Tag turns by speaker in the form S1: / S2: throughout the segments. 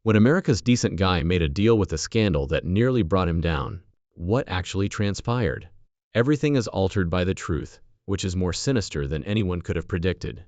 S1: When America's decent guy made a deal with a scandal that nearly brought him down, what actually transpired? Everything is altered by the truth, which is more sinister than anyone could have predicted.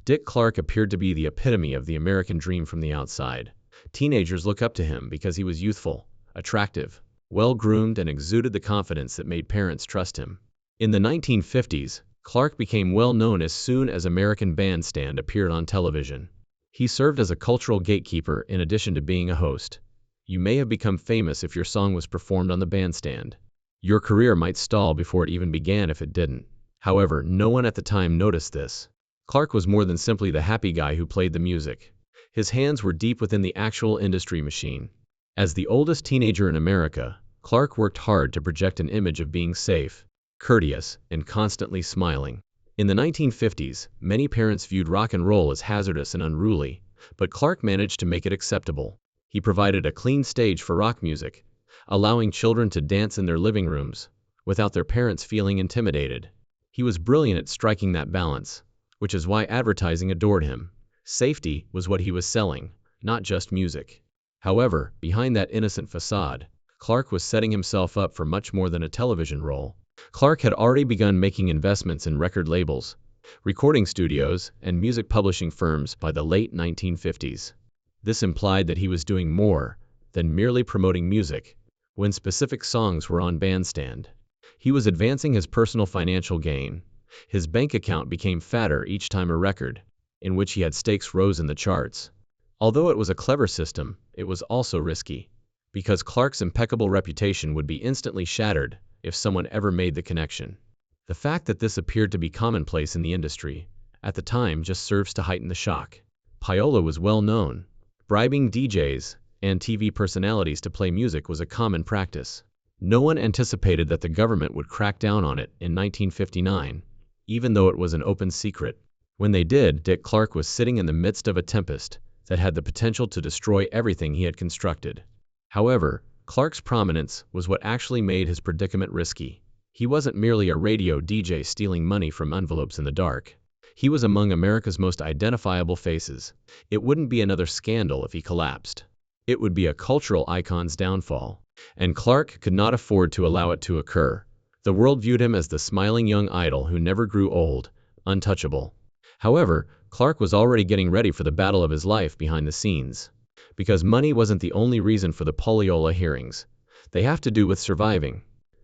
S1: Dick Clark appeared to be the epitome of the American dream from the outside. Teenagers look up to him because he was youthful, attractive, well-groomed, and exuded the confidence that made parents trust him. In the 1950s, Clark became well known as soon as American Bandstand appeared on television. He served as a cultural gatekeeper in addition to being a host. You may have become famous if your song was performed on the bandstand. Your career might stall before it even began if it didn't. However, no one at the time noticed this. Clark was more than simply the happy guy who played the music. His hands were deep within the actual industry machine. As the oldest teenager in America, Clark worked hard to project an image of being safe, courteous, and constantly smiling. In the 1950s, many parents viewed rock and roll as hazardous and unruly, but Clark managed to make it acceptable. He provided a clean stage for rock music, allowing children to dance in their living rooms without their parents feeling intimidated. He was brilliant at striking that balance, which is why advertising adored him. Safety was what he was selling, not just music. However, behind that innocent facade, Clark was setting himself up for much more than a television role. Clark had already begun making investments in record labels, recording studios, and music publishing firms by the late 1950s. This implied that he was doing more than merely promoting music when specific songs were on Bandstand. He was advancing his personal financial gain. His bank account became fatter each time a record, in which he had stakes, rose in the charts. Although it was a clever system, it was also risky, because Clark's impeccable reputation would be instantly shattered if someone ever made the connection. The fact that this appeared to be commonplace in the industry at the time just serves to heighten the shock. Payola was well known. Bribing DJs and TV personalities to play music was a common practice. No one anticipated that the government would crack down on it in 1959, even though it was an open secret. When they did, Dick Clark was sitting in the midst of a tempest that had the potential to destroy everything he had constructed. However, Clark's prominence was what actually made his predicament risky. He wasn't merely a radio DJ stealing money from envelopes in the dark. He was among America's most identifiable faces. It wouldn't be another scandal if he collapsed. It would be a cultural icon's downfall, and Clark could not afford to allow it to occur. The world viewed him as the smiling young idol who never grew old, untouchable. However, Clark was already getting ready for the battle of his life behind the scenes. Because money wasn't the only reason for the Payola hearings. They have to do with surviving.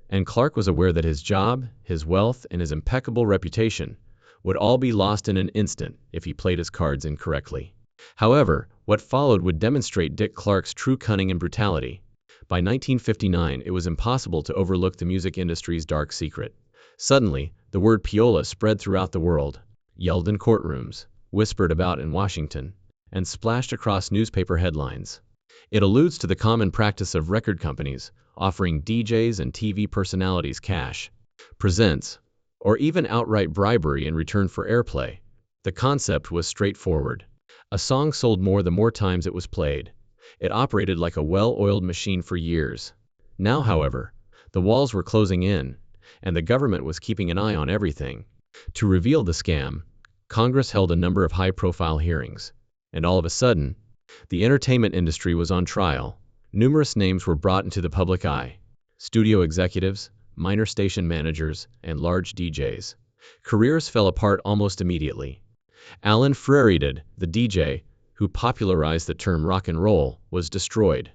S1: And Clark was aware that his job, his wealth, and his impeccable reputation would all be lost in an instant if he played his cards incorrectly. However, what followed would demonstrate Dick Clark's true cunning and brutality. By 1959, it was impossible to overlook the music industry's dark secret. Suddenly, the word Payola spread throughout the world, yelled in courtrooms, whispered about in Washington, and splashed across newspaper headlines. It alludes to the common practice of record companies offering DJs and TV personalities cash, presents, or even outright bribery in return for airplay. The concept was straightforward. A song sold more the more times it was played. It operated like a well-oiled machine for years. Now, however, the walls were closing in, and the government was keeping an eye on everything. To reveal the scam, Congress held a number of high-profile hearings. And all of a sudden, the entertainment industry was on trial. Numerous names were brought into the public eye. Studio executives, minor station managers, and large DJs. Careers fell apart almost immediately. Alan Freire, the DJ, who popularized the term rock and roll, was destroyed.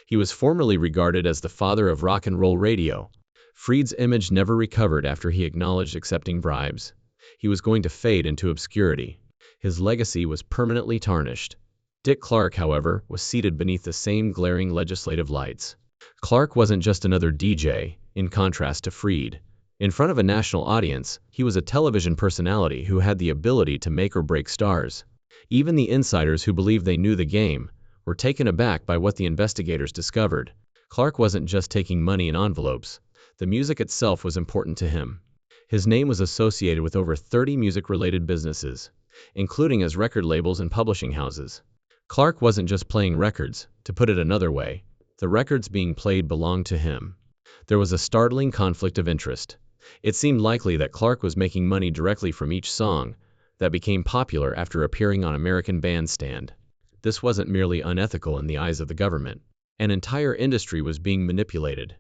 S1: He was formerly regarded as the father of rock and roll radio. Freed's image never recovered after he acknowledged accepting bribes. He was going to fade into obscurity. His legacy was permanently tarnished. Dick Clark, however, was seated beneath the same glaring legislative lights. Clark wasn't just another DJ, in contrast to Freed. In front of a national audience, he was a television personality who had the ability to make or break stars. Even the insiders who believed they knew the game were taken aback by what the investigators discovered. Clark wasn't just taking money in envelopes. The music itself was important to him. His name was associated with over 30 music-related businesses, including as record labels and publishing houses. Clark wasn't just playing records, to put it another way. The records being played belonged to him. There was a startling conflict of interest. It seemed likely that Clark was making money directly from each song that became popular after appearing on American Bandstand. This wasn't merely unethical in the eyes of the government. An entire industry was being manipulated.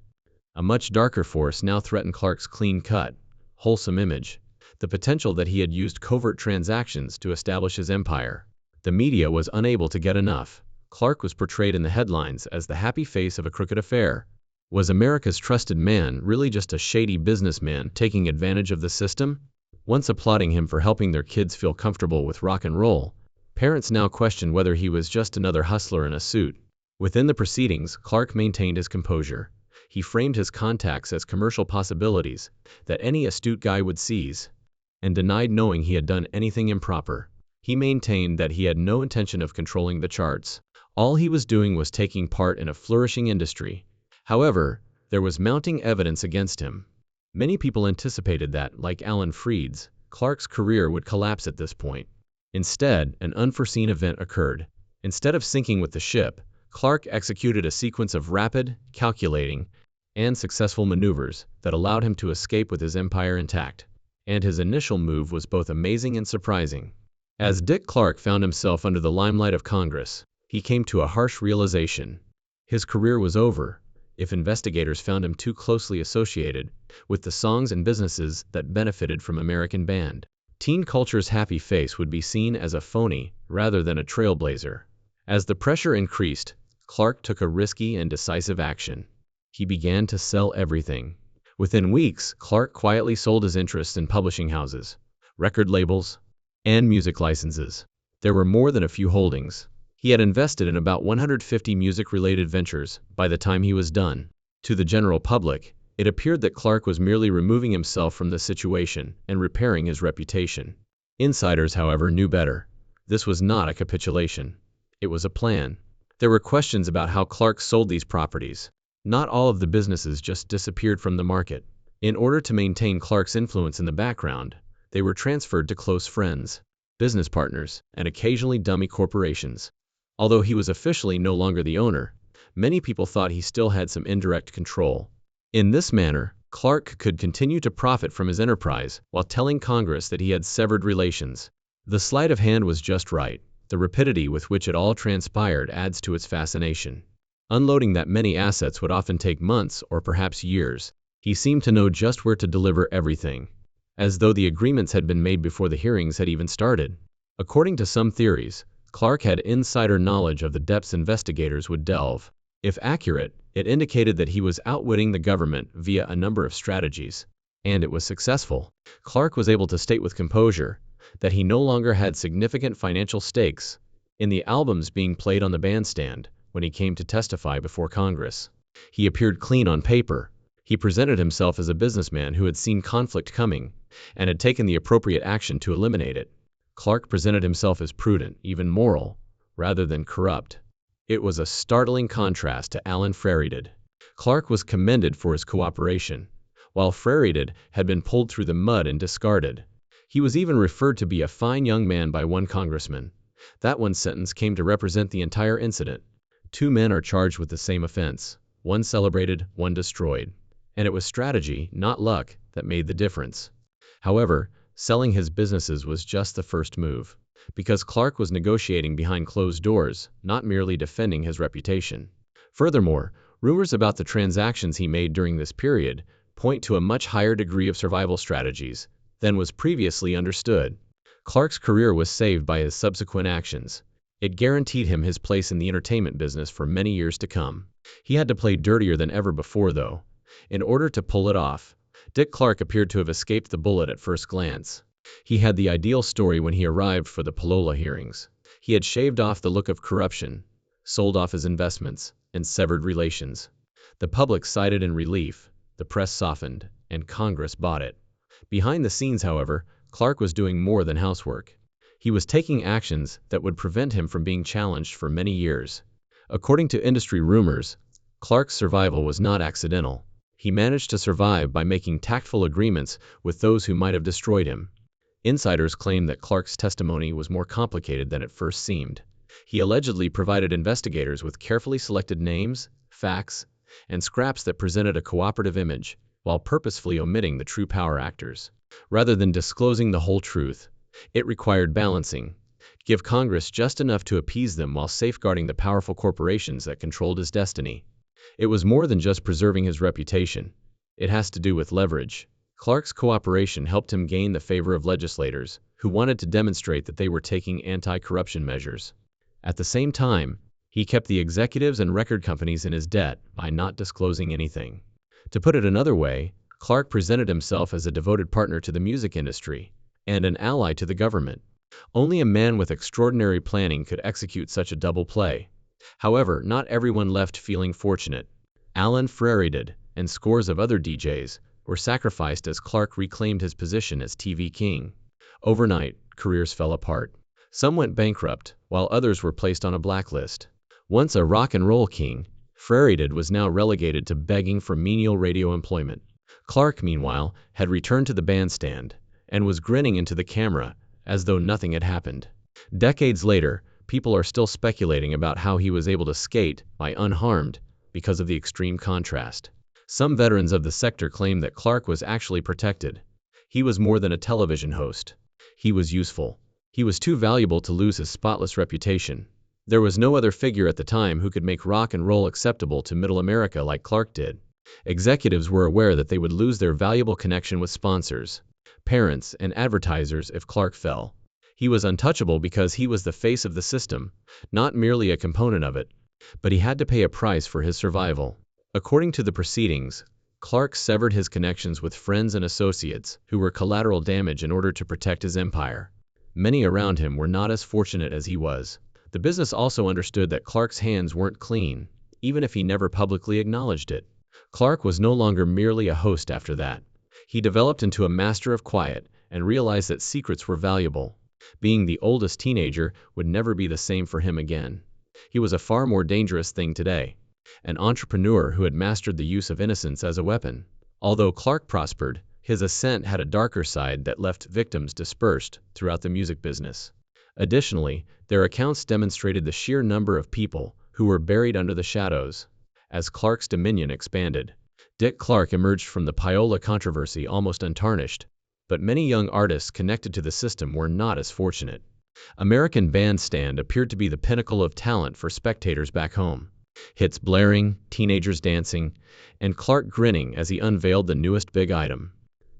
S1: A much darker force now threatened Clark's clean-cut, wholesome image, the potential that he had used covert transactions to establish his empire. The media was unable to get enough. Clark was portrayed in the headlines as the happy face of a crooked affair. Was America's trusted man really just a shady businessman taking advantage of the system? Once applauding him for helping their kids feel comfortable with rock and roll, parents now questioned whether he was just another hustler in a suit. Within the proceedings, Clark maintained his composure. He framed his contacts as commercial possibilities that any astute guy would seize, and denied knowing he had done anything improper. He maintained that he had no intention of controlling the charts. All he was doing was taking part in a flourishing industry. However, there was mounting evidence against him. Many people anticipated that, like Alan Freed's, Clark's career would collapse at this point. Instead, an unforeseen event occurred. Instead of sinking with the ship, Clark executed a sequence of rapid, calculating, and successful maneuvers that allowed him to escape with his empire intact. And his initial move was both amazing and surprising. As Dick Clark found himself under the limelight of Congress, he came to a harsh realization. His career was over if investigators found him too closely associated with the songs and businesses that benefited from American band. Teen culture's happy face would be seen as a phony rather than a trailblazer. As the pressure increased, Clark took a risky and decisive action. He began to sell everything. Within weeks, Clark quietly sold his interests in publishing houses, record labels, and music licenses. There were more than a few holdings. He had invested in about 150 music-related ventures by the time he was done. To the general public, it appeared that Clark was merely removing himself from the situation and repairing his reputation. Insiders, however, knew better. This was not a capitulation. It was a plan. There were questions about how Clark sold these properties. Not all of the businesses just disappeared from the market. In order to maintain Clark's influence in the background, they were transferred to close friends, business partners, and occasionally dummy corporations. Although he was officially no longer the owner, many people thought he still had some indirect control. In this manner, Clark could continue to profit from his enterprise while telling Congress that he had severed relations. The sleight of hand was just right. The rapidity with which it all transpired adds to its fascination. Unloading that many assets would often take months or perhaps years. He seemed to know just where to deliver everything, as though the agreements had been made before the hearings had even started. According to some theories, Clark had insider knowledge of the depths investigators would delve. If accurate, it indicated that he was outwitting the government via a number of strategies. And it was successful. Clark was able to state with composure that he no longer had significant financial stakes in the albums being played on the bandstand when he came to testify before Congress. He appeared clean on paper. He presented himself as a businessman who had seen conflict coming and had taken the appropriate action to eliminate it. Clark presented himself as prudent, even moral, rather than corrupt. It was a startling contrast to Alan Frereted. Clark was commended for his cooperation, while Frereted had been pulled through the mud and discarded. He was even referred to be a fine young man by one congressman. That one sentence came to represent the entire incident. Two men are charged with the same offense. One celebrated, one destroyed. And it was strategy, not luck, that made the difference. However, selling his businesses was just the first move, because Clark was negotiating behind closed doors, not merely defending his reputation. Furthermore, rumors about the transactions he made during this period point to a much higher degree of survival strategies than was previously understood. Clark's career was saved by his subsequent actions. It guaranteed him his place in the entertainment business for many years to come. He had to play dirtier than ever before, though, in order to pull it off. Dick Clark appeared to have escaped the bullet at first glance. He had the ideal story when he arrived for the Paloola hearings. He had shaved off the look of corruption, sold off his investments, and severed relations. The public sighed in relief, the press softened, and Congress bought it. Behind the scenes, however, Clark was doing more than housework. He was taking actions that would prevent him from being challenged for many years. According to industry rumors, Clark's survival was not accidental. He managed to survive by making tactful agreements with those who might have destroyed him. Insiders claim that Clark's testimony was more complicated than it first seemed. He allegedly provided investigators with carefully selected names, facts, and scraps that presented a cooperative image, while purposefully omitting the true power actors. Rather than disclosing the whole truth, it required balancing. give Congress just enough to appease them while safeguarding the powerful corporations that controlled his destiny. It was more than just preserving his reputation. It has to do with leverage. Clark's cooperation helped him gain the favor of legislators, who wanted to demonstrate that they were taking anti-corruption measures. At the same time, he kept the executives and record companies in his debt by not disclosing anything. To put it another way, Clark presented himself as a devoted partner to the music industry and an ally to the government. Only a man with extraordinary planning could execute such a double play. However, not everyone left feeling fortunate. Alan Freary did, and scores of other DJs were sacrificed as Clark reclaimed his position as TV king. Overnight, careers fell apart. Some went bankrupt, while others were placed on a blacklist. Once a rock and roll king, Freary was now relegated to begging for menial radio employment. Clark, meanwhile, had returned to the bandstand and was grinning into the camera as though nothing had happened. Decades later, people are still speculating about how he was able to skate by unharmed because of the extreme contrast. Some veterans of the sector claim that Clark was actually protected. He was more than a television host. He was useful. He was too valuable to lose his spotless reputation. There was no other figure at the time who could make rock and roll acceptable to middle America like Clark did. Executives were aware that they would lose their valuable connection with sponsors, parents, and advertisers if Clark fell. He was untouchable because he was the face of the system, not merely a component of it, but he had to pay a price for his survival. According to the proceedings, Clark severed his connections with friends and associates who were collateral damage in order to protect his empire. Many around him were not as fortunate as he was. The business also understood that Clark's hands weren't clean, even if he never publicly acknowledged it. Clark was no longer merely a host after that. He developed into a master of quiet and realized that secrets were valuable. Being the oldest teenager would never be the same for him again. He was a far more dangerous thing today, an entrepreneur who had mastered the use of innocence as a weapon. Although Clark prospered, his ascent had a darker side that left victims dispersed throughout the music business. Additionally, their accounts demonstrated the sheer number of people who were buried under the shadows. As Clark's dominion expanded, Dick Clark emerged from the Payola controversy almost untarnished, but many young artists connected to the system were not as fortunate. American Bandstand appeared to be the pinnacle of talent for spectators back home. Hits blaring, teenagers dancing, and Clark grinning as he unveiled the newest big item.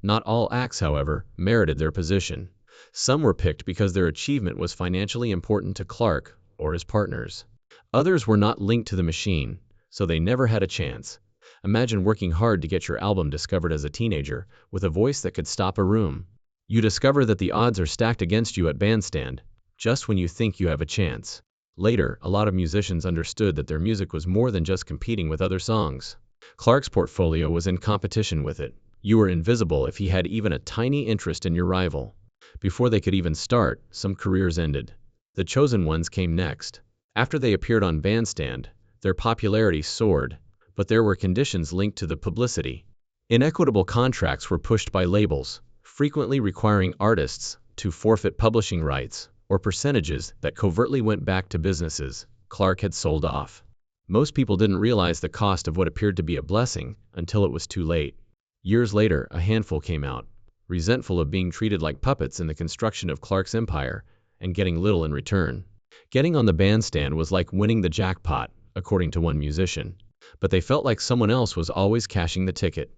S1: Not all acts, however, merited their position. Some were picked because their achievement was financially important to Clark or his partners. Others were not linked to the machine, so they never had a chance. Imagine working hard to get your album discovered as a teenager, with a voice that could stop a room. You discover that the odds are stacked against you at Bandstand, just when you think you have a chance. Later, a lot of musicians understood that their music was more than just competing with other songs. Clark's portfolio was in competition with it. You were invisible if he had even a tiny interest in your rival. Before they could even start, some careers ended. The chosen ones came next. After they appeared on Bandstand, their popularity soared, but there were conditions linked to the publicity. Inequitable contracts were pushed by labels, frequently requiring artists to forfeit publishing rights or percentages that covertly went back to businesses Clark had sold off. Most people didn't realize the cost of what appeared to be a blessing until it was too late. Years later, a handful came out, resentful of being treated like puppets in the construction of Clark's empire and getting little in return. Getting on the bandstand was like winning the jackpot, according to one musician, but they felt like someone else was always cashing the ticket.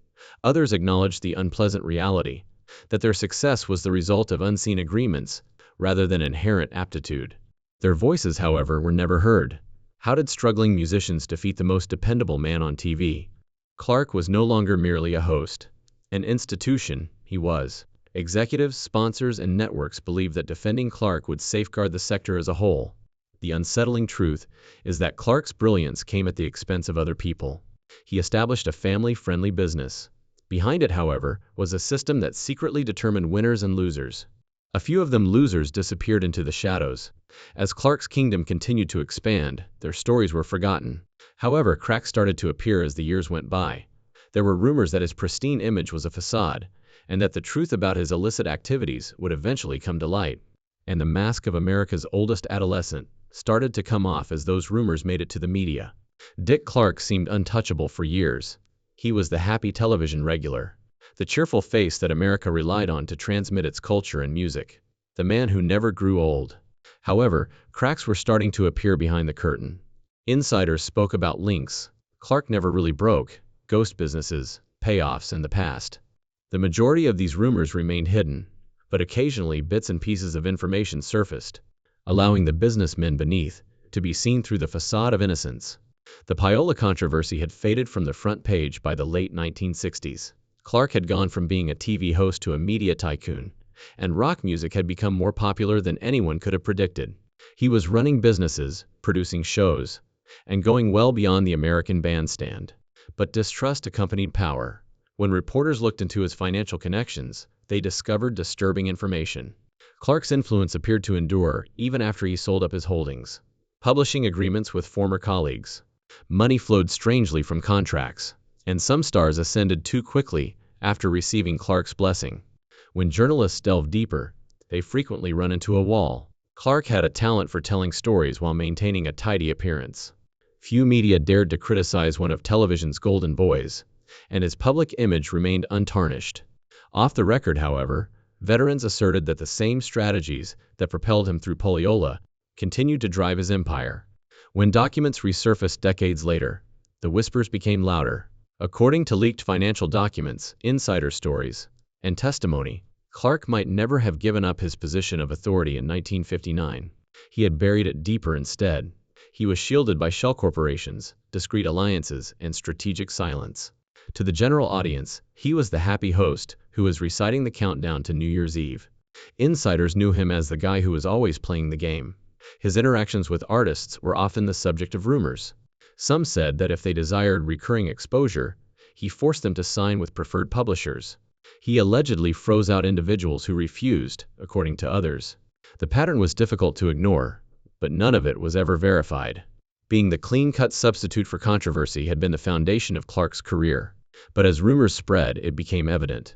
S1: Others acknowledged the unpleasant reality that their success was the result of unseen agreements rather than inherent aptitude. Their voices, however, were never heard. How did struggling musicians defeat the most dependable man on TV? Clark was no longer merely a host. An institution, he was. Executives, sponsors, and networks believed that defending Clark would safeguard the sector as a whole. The unsettling truth is that Clark's brilliance came at the expense of other people. He established a family-friendly business. Behind it, however, was a system that secretly determined winners and losers. A few of them losers disappeared into the shadows. As Clark's kingdom continued to expand, their stories were forgotten. However, cracks started to appear as the years went by. There were rumors that his pristine image was a facade, and that the truth about his illicit activities would eventually come to light. And the mask of America's oldest adolescent started to come off as those rumors made it to the media. Dick Clark seemed untouchable for years. He was the happy television regular, the cheerful face that America relied on to transmit its culture and music, the man who never grew old. However, cracks were starting to appear behind the curtain. Insiders spoke about links Clark never really broke, ghost businesses, payoffs, and the past. The majority of these rumors remained hidden, but occasionally bits and pieces of information surfaced, allowing the businessmen beneath to be seen through the facade of innocence. The Payola controversy had faded from the front page by the late 1960s. Clark had gone from being a TV host to a media tycoon, and rock music had become more popular than anyone could have predicted. He was running businesses, producing shows, and going well beyond the American bandstand. But distrust accompanied power. When reporters looked into his financial connections, they discovered disturbing information. Clark's influence appeared to endure even after he sold up his holdings. Publishing agreements with former colleagues. Money flowed strangely from contracts, and some stars ascended too quickly after receiving Clark's blessing. When journalists delve deeper, they frequently run into a wall. Clark had a talent for telling stories while maintaining a tidy appearance. Few media dared to criticize one of television's golden boys, and his public image remained untarnished. Off the record, however, veterans asserted that the same strategies that propelled him through Payola continued to drive his empire. When documents resurfaced decades later, the whispers became louder. According to leaked financial documents, insider stories, and testimony, Clark might never have given up his position of authority in 1959. He had buried it deeper instead. He was shielded by shell corporations, discreet alliances, and strategic silence. To the general audience, he was the happy host who was reciting the countdown to New Year's Eve. Insiders knew him as the guy who was always playing the game. His interactions with artists were often the subject of rumors. Some said that if they desired recurring exposure, he forced them to sign with preferred publishers. He allegedly froze out individuals who refused, according to others. The pattern was difficult to ignore, but none of it was ever verified. Being the clean-cut substitute for controversy had been the foundation of Clark's career. But as rumors spread, it became evident.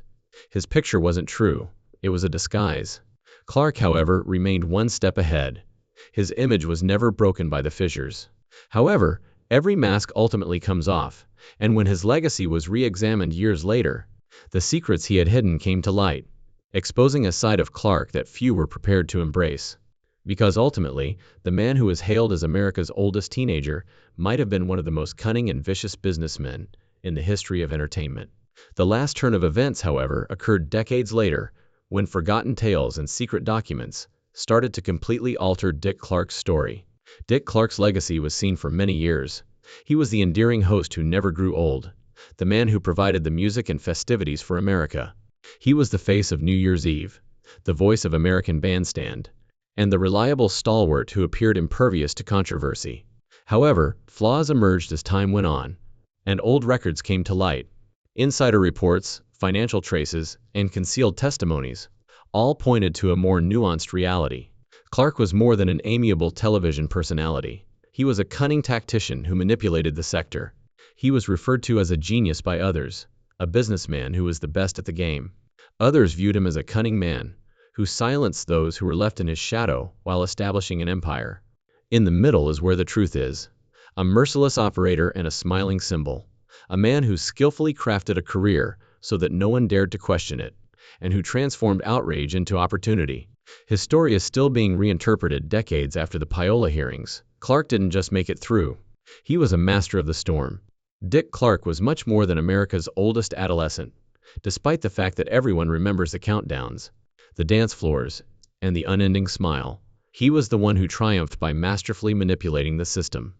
S1: His picture wasn't true. It was a disguise. Clark, however, remained one step ahead. His image was never broken by the fissures. However, every mask ultimately comes off, and when his legacy was re-examined years later, the secrets he had hidden came to light, exposing a side of Clark that few were prepared to embrace. Because ultimately, the man who was hailed as America's oldest teenager might have been one of the most cunning and vicious businessmen in the history of entertainment. The last turn of events, however, occurred decades later, when forgotten tales and secret documents started to completely alter Dick Clark's story. Dick Clark's legacy was seen for many years. He was the endearing host who never grew old, the man who provided the music and festivities for America. He was the face of New Year's Eve, the voice of American Bandstand, and the reliable stalwart who appeared impervious to controversy. However, flaws emerged as time went on, and old records came to light. Insider reports, financial traces, and concealed testimonies all pointed to a more nuanced reality. Clark was more than an amiable television personality. He was a cunning tactician who manipulated the sector. He was referred to as a genius by others, a businessman who was the best at the game. Others viewed him as a cunning man, who silenced those who were left in his shadow while establishing an empire. In the middle is where the truth is. A merciless operator and a smiling symbol. A man who skillfully crafted a career so that no one dared to question it, and who transformed outrage into opportunity. His story is still being reinterpreted decades after the Payola hearings. Clark didn't just make it through. He was a master of the storm. Dick Clark was much more than America's oldest adolescent, despite the fact that everyone remembers the countdowns, the dance floors, and the unending smile. He was the one who triumphed by masterfully manipulating the system.